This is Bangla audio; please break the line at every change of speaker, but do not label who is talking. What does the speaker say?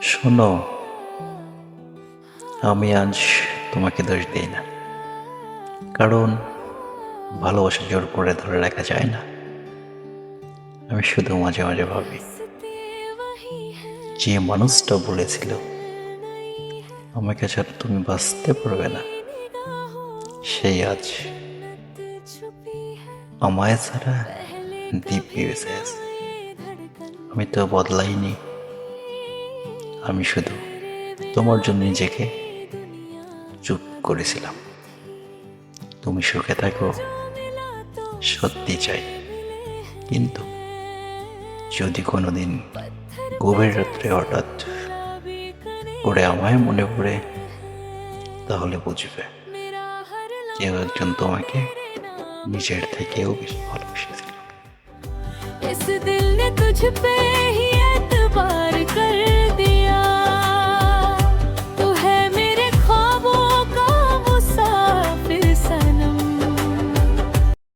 শোনো, আমি আজ তোমাকে দোষ দিই না, কারণ ভালোবাসা জোর করে ধরে রাখা যায় না। আমি শুধু মাঝে মাঝে ভাবি, যে মানুষটা বলেছিল আমাকে ছাড়া তুমি বাঁচতে পারবে না, সেই আজ আমায় ছাড়া দিব্যি বেঁচে আছে। আমি তো বদলাইনি, আমি শুধু তোমার জন্য নিজেকে চুপ করেছিলাম। তুমি সুখে থাকো সত্যি চাই, কিন্তু যদি কোনোদিন গভীর রাত্রে হঠাৎ করে আমায় মনে পড়ে, তাহলে বুঝবে কেউ একজন তোমাকে নিজের থেকেও বেশি ভালোবেসেছিল।
इस दिल ने तुझ पे ही